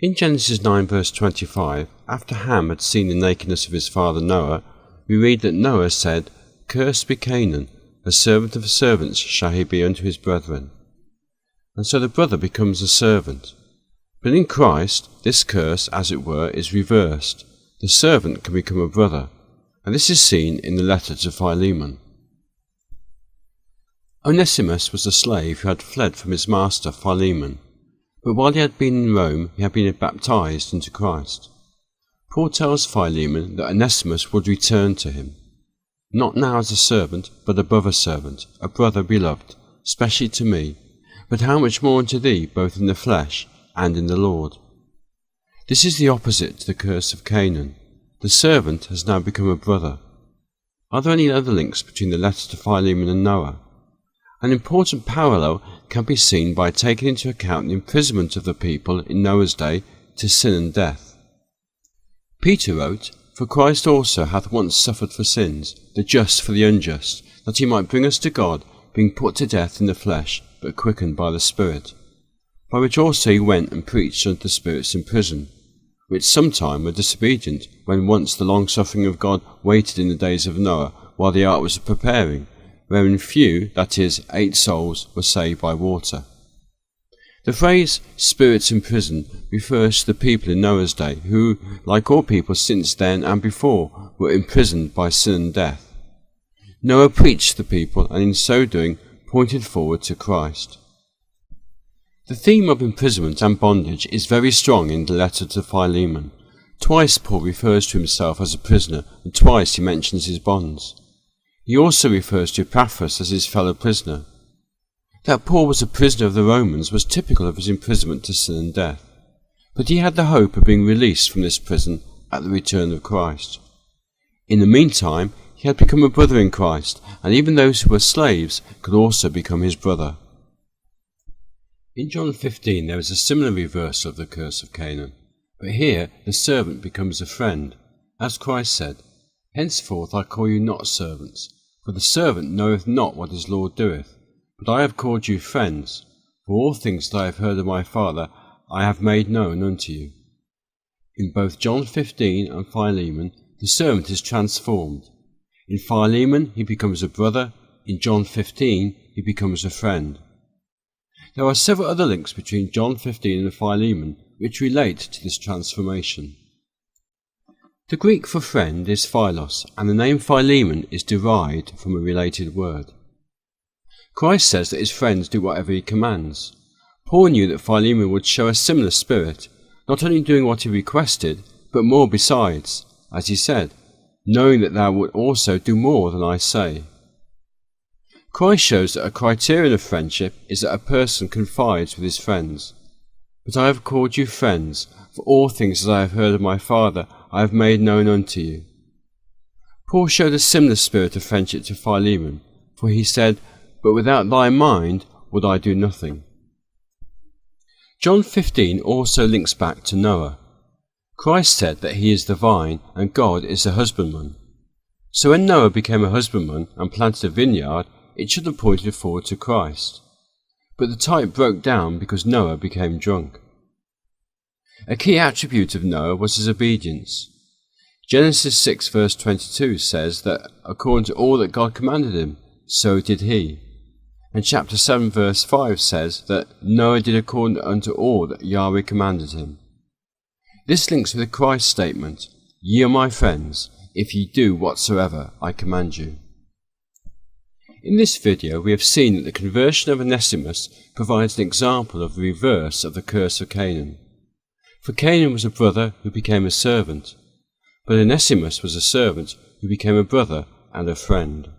In Genesis 9 verse 25, after Ham had seen the nakedness of his father Noah, we read that Noah said, "Cursed be Canaan, a servant of servants shall he be unto his brethren." And so the brother becomes a servant. But in Christ, this curse, as it were, is reversed. The servant can become a brother, and this is seen in the letter to Philemon. Onesimus was a slave who had fled from his master Philemon, but while he had been in Rome, he had been baptized into Christ. Paul tells Philemon that Onesimus would return to him, not now as a servant, but above a servant, a brother beloved, specially to me, but how much more unto thee, both in the flesh and in the Lord. This is the opposite to the curse of Canaan. The servant has now become a brother. Are there any other links between the letter to Philemon and Noah? An important parallel can be seen by taking into account the imprisonment of the people in Noah's day to sin and death. Peter wrote, "For Christ also hath once suffered for sins, the just for the unjust, that he might bring us to God, being put to death in the flesh, but quickened by the Spirit. By which also he went and preached unto the spirits in prison, which sometime were disobedient, when once the long-suffering of God waited in the days of Noah, while the ark was preparing, wherein few, that is, 8 souls, were saved by water." The phrase "spirits in prison" refers to the people in Noah's day who, like all people since then and before, were imprisoned by sin and death. Noah preached to the people, and in so doing pointed forward to Christ. The theme of imprisonment and bondage is very strong in the letter to Philemon. Twice Paul refers to himself as a prisoner, and twice he mentions his bonds. He also refers to Pamphlets as his fellow prisoner. That Paul was a prisoner of the Romans was typical of his imprisonment to sin and death, but he had the hope of being released from this prison at the return of Christ. In the meantime, he had become a brother in Christ, and even those who were slaves could also become his brother. In John 15 there is a similar reversal of the curse of Canaan, but here the servant becomes a friend. As Christ said, "Henceforth I call you not servants, for the servant knoweth not what his Lord doeth, but I have called you friends, for all things that I have heard of my Father I have made known unto you." In both John 15 and Philemon, the servant is transformed. In Philemon he becomes a brother, in John 15 he becomes a friend. There are several other links between John 15 and Philemon which relate to this transformation. The Greek for friend is philos, and the name Philemon is derived from a related word. Christ says that his friends do whatever he commands. Paul knew that Philemon would show a similar spirit, not only doing what he requested, but more besides, as he said, "knowing that thou wilt also do more than I say." Christ shows that a criterion of friendship is that a person confides with his friends. "But I have called you friends, for all things that I have heard of my Father I have made known unto you." Paul showed a similar spirit of friendship to Philemon, for he said, "But without thy mind would I do nothing." John 15 also links back to Noah. Christ said that he is the vine and God is the husbandman. So when Noah became a husbandman and planted a vineyard, it should have pointed forward to Christ. But the type broke down because Noah became drunk. A key attribute of Noah was his obedience. Genesis 6 verse 22 says that according to all that God commanded him, so did he. And chapter 7 verse 5 says that Noah did according unto all that Yahweh commanded him. This links with the Christ statement, "Ye are my friends, if ye do whatsoever I command you." In this video we have seen that the conversion of Onesimus provides an example of the reverse of the curse of Canaan. For Canaan was a brother who became a servant, but Onesimus was a servant who became a brother and a friend.